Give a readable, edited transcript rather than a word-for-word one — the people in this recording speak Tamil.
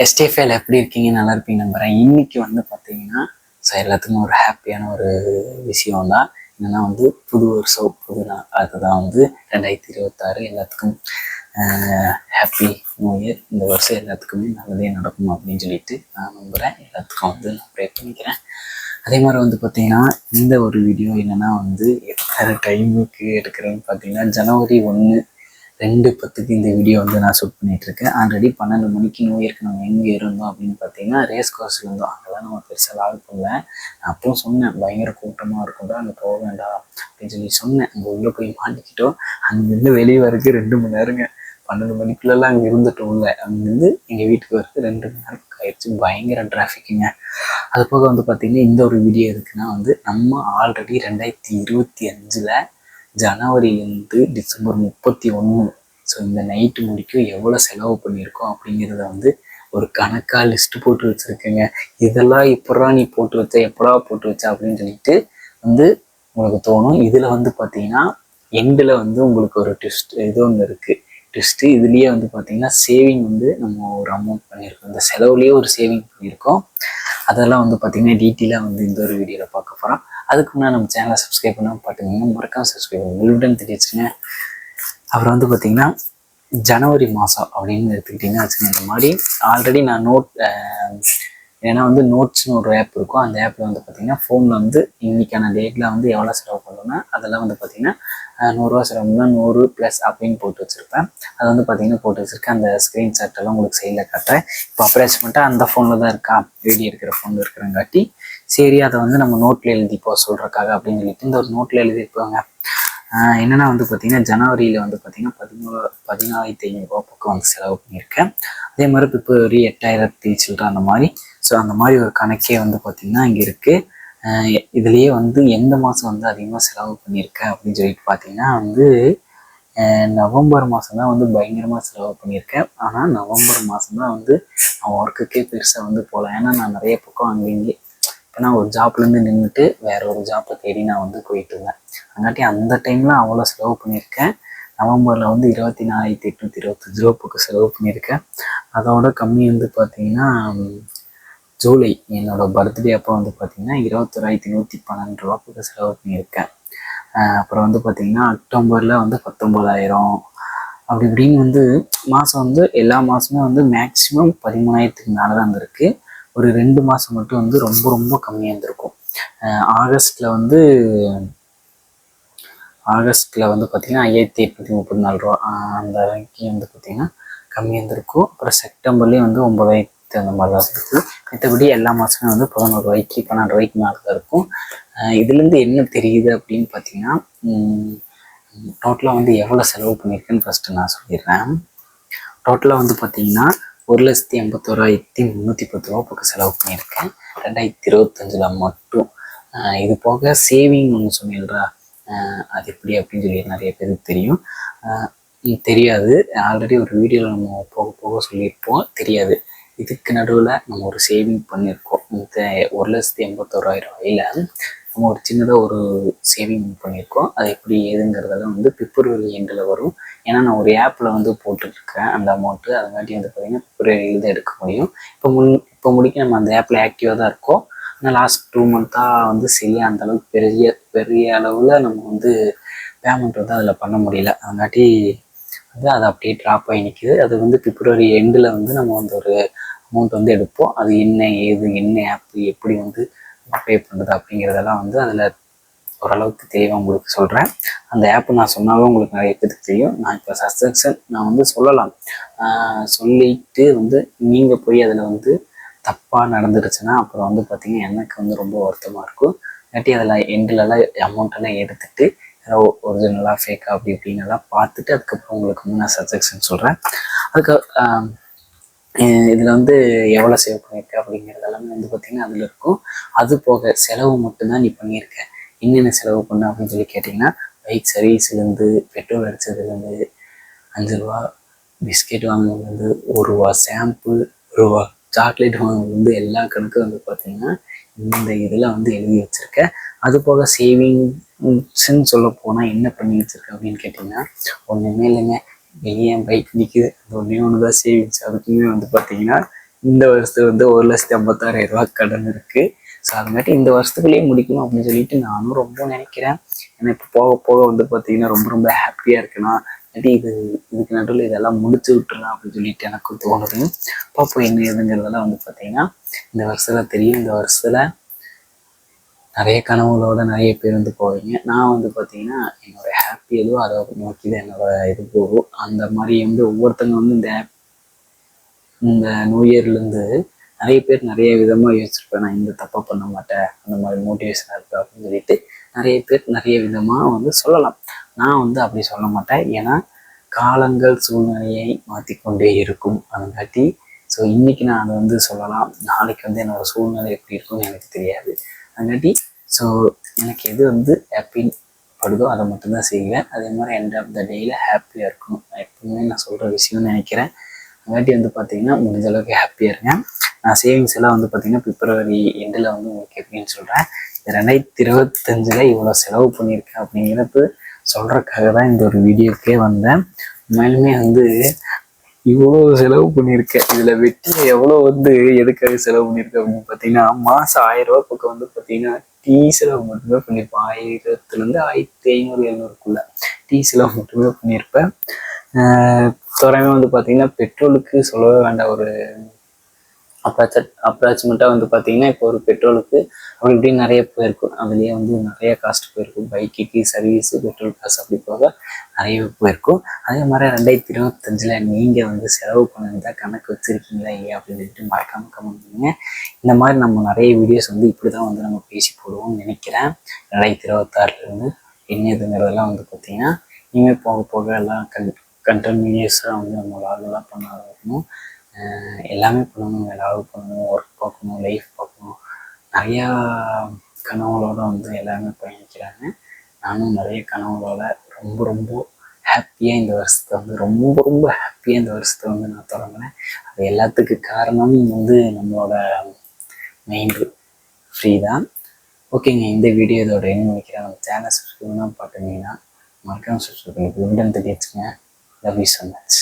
எஸ்டிஎஃப்ஐல எப்படி இருக்கீங்க? நல்லா இருப்பீங்க நம்புறேன். இன்னைக்கு வந்து பார்த்தீங்கன்னா எல்லாத்துக்கும் ஒரு ஹாப்பியான ஒரு விஷயம் தான். என்னன்னா வந்து புது வருஷம் புது நாள். அதுதான் வந்து 2026 எல்லாத்துக்கும் ஹாப்பி நியூ இயர். இந்த வருஷம் எல்லாத்துக்குமே நல்லதே நடக்கும் அப்படின்னு சொல்லிட்டு நான் நம்புகிறேன். எல்லாத்துக்கும் வந்து நான் ப்ரே பண்ணிக்கிறேன். அதே மாதிரி வந்து பார்த்தீங்கன்னா இந்த ஒரு வீடியோ என்னென்னா வந்து எத்தனை டைமுக்கு எடுக்கிறேன்னு பார்த்தீங்கன்னா ஜனவரி 1 2:10 இந்த வீடியோ வந்து நான் ஷூட் பண்ணிட்டு இருக்கேன். ஆல்ரெடி 12 மணிக்கு நியூ இயர்க்கு நம்ம எங்கே இருந்தோம் அப்படின்னு பார்த்தீங்கன்னா ரேஸ் கோர்ஸ்ல இருந்தோம். அங்கெல்லாம் நம்ம பெருசாக லாக் பண்ணல. நான் அப்பவும் சொன்னேன் பயங்கர கூட்டமாக இருக்கும்டா அங்கே போக வேண்டாம் அப்படின்னு சொல்லி சொன்னேன். அங்கே உள்ளே போய் மாட்டிக்கிட்டோம். அங்கேருந்து வெளியே வரைக்கும் 2 மணி நேரங்க. 12 மணிக்குள்ளெல்லாம் அங்கே இருந்துட்டோம்ல. அங்கேருந்து எங்கள் வீட்டுக்கு வரது 2 மணி நேரம் ஆயிடுச்சு. பயங்கர டிராஃபிக்குங்க. அது போக வந்து பார்த்தீங்கன்னா இந்த ஒரு வீடியோ எதுக்குன்னா வந்து நம்ம ஆல்ரெடி 2025 ஜனவரிலேருந்து டிசம்பர் 31 ஸோ இந்த நைட்டு முடிக்கும் எவ்வளோ செலவு பண்ணியிருக்கோம் அப்படிங்கிறத வந்து ஒரு கணக்காக லிஸ்ட்டு போட்டு வச்சுருக்கேங்க. இதெல்லாம் எப்படா நீ போட்டு வச்ச எப்படா போட்டு வச்ச அப்படின்னு சொல்லிட்டு வந்து உங்களுக்கு தோணும். இதில் வந்து பார்த்தீங்கன்னா எண்டில் வந்து உங்களுக்கு ஒரு இது ஒன்று இருக்குது. ட்விஸ்ட்டு இதுலேயே வந்து பார்த்தீங்கன்னா சேவிங் வந்து நம்ம ஒரு அமௌண்ட் பண்ணியிருக்கோம். இந்த செலவுலேயே ஒரு சேவிங் பண்ணியிருக்கோம். அதெல்லாம் வந்து பார்த்தீங்கன்னா டீட்டெயிலாக வந்து இந்த ஒரு வீடியோவில் பார்க்க போகிறோம். அதுக்கு முன்னாடி நம்ம சேனலை சப்ஸ்கிரைப் பண்ணாமல் பார்த்துக்கிங்க. மறக்காம சப்ஸ்கிரைப் பண்ணி உங்களுடன் தெரிவிச்சுங்க. அப்புறம் வந்து பார்த்தீங்கன்னா ஜனவரி மாதம் அப்படின்னு எடுத்துக்கிட்டிங்கன்னா வச்சுக்கோங்க. இந்த மாதிரி ஆல்ரெடி நான் ஏன்னா வந்து நோட்ஸ்னு ஒரு ஆப் இருக்கும். அந்த ஆப்பில் வந்து பார்த்தீங்கன்னா ஃபோனில் வந்து இன்றைக்கான டேட்டில் வந்து எவ்வளோ செலவு பண்ணுறோன்னா அதெல்லாம் வந்து பார்த்தீங்கன்னா 100 ரூபா செலவுனா 100 ப்ளஸ் அப்படின்னு போட்டு வச்சுருப்பேன். அது வந்து பார்த்தீங்கன்னா போட்டு வச்சுருக்கேன். அந்த ஸ்க்ரீன்ஷாட்டெல்லாம் உங்களுக்கு சைடில் காட்டுறேன். இப்போ அப்ராக்சிமேட்டாக அந்த ஃபோனில் தான் இருக்கா, வீடியோ இருக்கிற ஃபோனில் இருக்கிறங்காட்டி சரி அதை வந்து நம்ம நோட்டில் எழுதிப்போ சொல்கிறக்காக அப்படின்னு சொல்லிட்டு இந்த ஒரு நோட்டில் எழுதிருப்பாங்க. என்னென்னா வந்து பார்த்திங்கன்னா ஜனவரியில் வந்து பார்த்திங்கன்னா 14,500 ரூபா பக்கம் வந்து செலவு பண்ணியிருக்கேன். அதே மாதிரி பிப்ரவரி 8,000 சில்லற அந்த மாதிரி. ஸோ அந்த மாதிரி ஒரு கணக்கே வந்து பார்த்திங்கன்னா இங்கே இருக்குது. இதுலேயே வந்து எந்த மாதம் வந்து அதிகமாக செலவு பண்ணியிருக்கேன் அப்படின்னு சொல்லிட்டு பார்த்திங்கன்னா வந்து நவம்பர் மாதம் தான் வந்து பயங்கரமாக செலவு பண்ணியிருக்கேன். ஆனால் நவம்பர் மாதம் தான் வந்து நான் ஒர்க்குக்கே பெருசாக வந்து போகல. ஏன்னா நான் நிறைய பக்கம் அங்கே இப்போ நான் ஒரு ஜாப்லேருந்து நின்றுட்டு வேற ஒரு ஜாப்பை தேடி நான் வந்து போயிட்டு இருந்தேன். அங்காட்டி அந்த டைமில் அவ்வளோ செலவு பண்ணியிருக்கேன். நவம்பரில் வந்து 24,825 ரூபா பக்கம் செலவு பண்ணியிருக்கேன். அதோட கம்மி வந்து பார்த்திங்கன்னா ஜூலை என்னோட பர்த்டே அப்போ வந்து பார்த்திங்கன்னா 21,112 ரூபா பக்கம் செலவு பண்ணியிருக்கேன். அப்புறம் வந்து பார்த்திங்கன்னா அக்டோபரில் வந்து 19,000 அப்படி இப்படின்னு வந்து மாதம் வந்து எல்லா மாதமே வந்து மேக்ஸிமம் 13,000க்கு மேலே தான் இருந்திருக்கு. ஒரு 2 மாதம் மட்டும் வந்து ரொம்ப ரொம்ப கம்மியாக இருந்திருக்கும். ஆகஸ்ட்டில் வந்து பார்த்திங்கன்னா 5,834 ரூபா அந்த ரேங்க்கு வந்து பார்த்திங்கன்னா கம்மியாக இருந்திருக்கும். அப்புறம் செப்டம்பர்லேயும் வந்து 9,000 அந்த மாதிரி தான் இருக்குது. மற்றபடி எல்லா மாதமே வந்து 11 ரூபாய்க்கு 12 ரூபாய்க்கு மேலே தான் இருக்கும். இதுலேருந்து என்ன தெரியுது அப்படின்னு பார்த்தீங்கன்னா டோட்டலாக வந்து எவ்வளோ செலவு பண்ணியிருக்கேன்னு ஃபஸ்ட்டு நான் சொல்லிடுறேன். டோட்டலாக வந்து பார்த்திங்கன்னா 1,81,310 ரூபா பக்கம் செலவு பண்ணியிருக்கேன் 2025 மட்டும். இது போக சேவிங் ஒன்று சொன்னீங்களா, அது எப்படி அப்படின்னு சொல்லி நிறைய பேருக்கு தெரியும், தெரியாது. ஆல்ரெடி ஒரு வீடியோவில் நம்ம போக போக சொல்லியிருப்போம், தெரியாது. இதுக்கு நடுவில் நம்ம ஒரு சேவிங் பண்ணியிருக்கோம். இந்த 1,81,000 ரூபாயில் நம்ம ஒரு சின்னதாக ஒரு சேவிங் பண்ணியிருக்கோம். அது எப்படி ஏதுங்கிறதெல்லாம் வந்து பிப்ரவரி எண்டில் வரும். ஏன்னா நான் ஒரு ஆப்பில் வந்து போட்டுருக்கேன் அந்த அமௌண்ட்டு. அதுங்காட்டி வந்து பார்த்திங்கன்னா பிப்ரவரியில் தான் எடுக்க முடியும். இப்போ முடிக்க நம்ம அந்த ஆப்பில் ஆக்டிவாக தான் இருக்கோம். ஆனால் லாஸ்ட் 2 மந்த்தாக வந்து சரியாக அந்தளவுக்கு பெரிய அளவில் நம்ம வந்து பேமெண்ட் வந்து அதில் பண்ண முடியல. அதுங்காட்டி வந்து அது அப்படியே ட்ராப் ஆகி நிற்கிது. அது வந்து பிப்ரவரி எண்டில் வந்து நம்ம வந்து ஒரு அமௌண்ட் வந்து எடுப்போம். அது என்ன ஏது என்ன ஆப்பு எப்படி வந்து பே பண்ணுறது அப்படிங்கிறதெல்லாம் வந்து அதில் ஓரளவுக்கு தெளிவாக உங்களுக்கு சொல்கிறேன். அந்த ஆப்பு நான் சொன்னாலும் உங்களுக்கு நிறைய பேருக்கு தெரியும். நான் இப்போ சஜஷன் நான் வந்து சொல்லலாம், சொல்லிட்டு வந்து நீங்கள் போய் அதில் வந்து தப்பாக நடந்துருச்சுன்னா அப்புறம் வந்து பார்த்திங்கன்னா எனக்கு வந்து ரொம்ப வருத்தமாக இருக்கும். இல்லாட்டி அதில் எண்டிலெல்லாம் அமௌண்ட்டெல்லாம் எடுத்துகிட்டு ஒரிஜினலாக ஃபேக்கா அப்படி இப்படின்னெல்லாம் பார்த்துட்டு அதுக்கப்புறம் உங்களுக்கு நான் சஜஷன் சொல்கிறேன். அதுக்கு இதில் வந்து எவ்வளோ சேவ் பண்ணியிருக்க அப்படிங்கிறது எல்லாமே வந்து பார்த்திங்கன்னா அதில் இருக்கும். அது போக செலவு மட்டும்தான் நீ பண்ணியிருக்க, என்னென்ன செலவு பண்ண அப்படின்னு சொல்லி கேட்டிங்கன்னா பைக் சர்வீஸ்லேருந்து பெட்ரோல் அடித்ததுலேருந்து 5 ரூபா பிஸ்கெட் வாங்கினதுலேருந்து 1 ரூபா ஷாம்பு 1 ரூபா சாக்லேட் வாங்கினதுலேருந்து எல்லா கணக்கும் வந்து பார்த்திங்கன்னா இந்த இதில் வந்து எழுதி வச்சுருக்கேன். அது போக சேவிங்ஸ்ன்னு சொல்ல போனால் என்ன பண்ணி வச்சுருக்கேன் அப்படின்னு கேட்டிங்கன்னா ஒன்றுமே இல்லைங்க. வெளியே பைக் நிற்குது, அது ஒன்று தான் சேவிங்ஸ். அதுக்குமே வந்து பார்த்திங்கன்னா இந்த வருஷத்துக்கு வந்து 1,56,000 கடன் இருக்குது. ஸோ அதுமாட்டி இந்த வருஷத்துக்குள்ளேயே முடிக்கணும் அப்படின்னு சொல்லிட்டு நானும் ரொம்ப நினைக்கிறேன். ஏன்னா இப்போ போக போக வந்து பார்த்தீங்கன்னா ரொம்ப ரொம்ப ஹாப்பியாக இருக்குன்னா இதுக்கு நடுவில் இதெல்லாம் முடிச்சு விட்டுறலாம் அப்படின்னு சொல்லிட்டு எனக்கு தோணுது. பார்ப்போம் என்ன ஏதுங்கிறதெல்லாம் வந்து பார்த்தீங்கன்னா இந்த வருஷத்துல தெரியும். இந்த வருஷத்துல நிறைய கனவுகளோட நிறைய பேர் வந்து போவீங்க. நான் வந்து பார்த்தீங்கன்னா என்னோட ஹாப்பி எதுவோ அதை நோக்கி தான் என்னோட இது போகும். அந்த மாதிரி வந்து ஒவ்வொருத்தங்க வந்து இந்த நியூ இயர்லேருந்து நிறைய பேர் நிறைய விதமாக யோசிச்சிருப்பேன். நான் இந்த தப்பை பண்ண மாட்டேன், அந்த மாதிரி மோட்டிவேஷனாக இருக்கு அப்படின்னு சொல்லிட்டு நிறைய பேர் நிறைய விதமாக வந்து சொல்லலாம். நான் வந்து அப்படி சொல்ல மாட்டேன். ஏன்னா காலங்கள் சூழ்நிலையை மாற்றிக்கொண்டே இருக்கும். அதுங்காட்டி ஸோ இன்னைக்கு நான் அதை வந்து சொல்லலாம், நாளைக்கு வந்து என்னோட சூழ்நிலை எப்படி இருக்கும்னு எனக்கு தெரியாது. அதுங்காட்டி ஸோ எனக்கு எது வந்து ஹாப்பின்னு படுதோ அதை மட்டும்தான் செய்வேன். அதே மாதிரி எண்ட் ஆஃப் த டேயில் ஹாப்பியாக இருக்கணும் எப்பவுமே நான் சொல்கிற விஷயம்னு நினைக்கிறேன். அதுங்காட்டி வந்து பார்த்தீங்கன்னா முடிஞ்ச அளவுக்கு ஹாப்பியாக இருங்க. நான் சேவிங்ஸ் எல்லாம் வந்து பார்த்தீங்கன்னா பிப்ரவரி எண்டில் வந்து உங்களுக்கு எப்படின்னு சொல்கிறேன். இந்த 2025 இவ்வளோ செலவு பண்ணியிருக்கேன் அப்படிங்கிறது சொல்கிறதுக்காக தான் இந்த ஒரு வீடியோக்கே வந்தேன். உண்மையிலுமே வந்து இவ்வளோ செலவு பண்ணியிருக்கேன். இதில் வெட்டியில் எவ்வளோ வந்து எதுக்காக செலவு பண்ணியிருக்கேன் அப்படின்னு பார்த்தீங்கன்னா மாதம் 1000 பக்கம் வந்து பார்த்தீங்கன்னா டீ செலவு மட்டுமே பண்ணியிருப்பேன். 1000லேருந்து 1500 700க்குள்ள டீ செலவு மட்டுமே பண்ணியிருப்பேன். தோராயமாக வந்து பார்த்தீங்கன்னா பெட்ரோலுக்கு சொல்லவே வேண்டாம். ஒரு அப்ராக்சிமேட்டாக வந்து பார்த்தீங்கன்னா இப்போ ஒரு பெட்ரோலுக்கு அப்படி இப்படி நிறைய போயிருக்கும். அதுலேயே வந்து நிறைய காஸ்ட் போயிருக்கும். பைக்குக்கு சர்வீஸு பெட்ரோல் காசு அப்படி போக நிறைய போயிருக்கும். அதே மாதிரி 2025 நீங்கள் வந்து செலவு பண்ணிருந்தால் கணக்கு வச்சுருக்கீங்களா இல்லையா அப்படின்னு சொல்லிட்டு மறக்காமல் கமெண்ட் பண்ணுங்க. இந்த மாதிரி நம்ம நிறைய வீடியோஸ் வந்து இப்படி தான் வந்து நம்ம பேசி போடுவோம்னு நினைக்கிறேன். 2026 என்னதுங்கிறதெல்லாம் வந்து பார்த்தீங்கன்னா இனிமேல் போக போக எல்லாம் கண்டினியூஸாக வந்து நம்ம லாகெல்லாம் பண்ண ஆரம்பிக்கணும். எல்லாமே பண்ணணும், ஏதாவது பண்ணணும், ஒர்க் பார்க்கணும், லைஃப் பார்க்கணும். நிறையா கனவுகளோடு வந்து எல்லாருமே பயணிக்கிறாங்க. நானும் நிறைய கனவுகளோட ரொம்ப ரொம்ப ஹாப்பியாக இந்த வருஷத்தை வந்து ரொம்ப ரொம்ப ஹாப்பியாக இந்த வருஷத்தை வந்து நான் தொடங்கினேன். அது எல்லாத்துக்கு காரணம் வந்து நம்மளோட மைண்டு ஃப்ரீ தான். ஓகேங்க, இந்த வீடியோ இதோட என்ன நினைக்கிறேன். நம்ம சேனல் சப்ஸ்கிரைப் பண்ணால் பார்த்துருந்தீங்கன்னா மறக்காம சப்ஸ்கிரைப் பண்ணி உடன் தெரிவிச்சுங்க. Love you so much.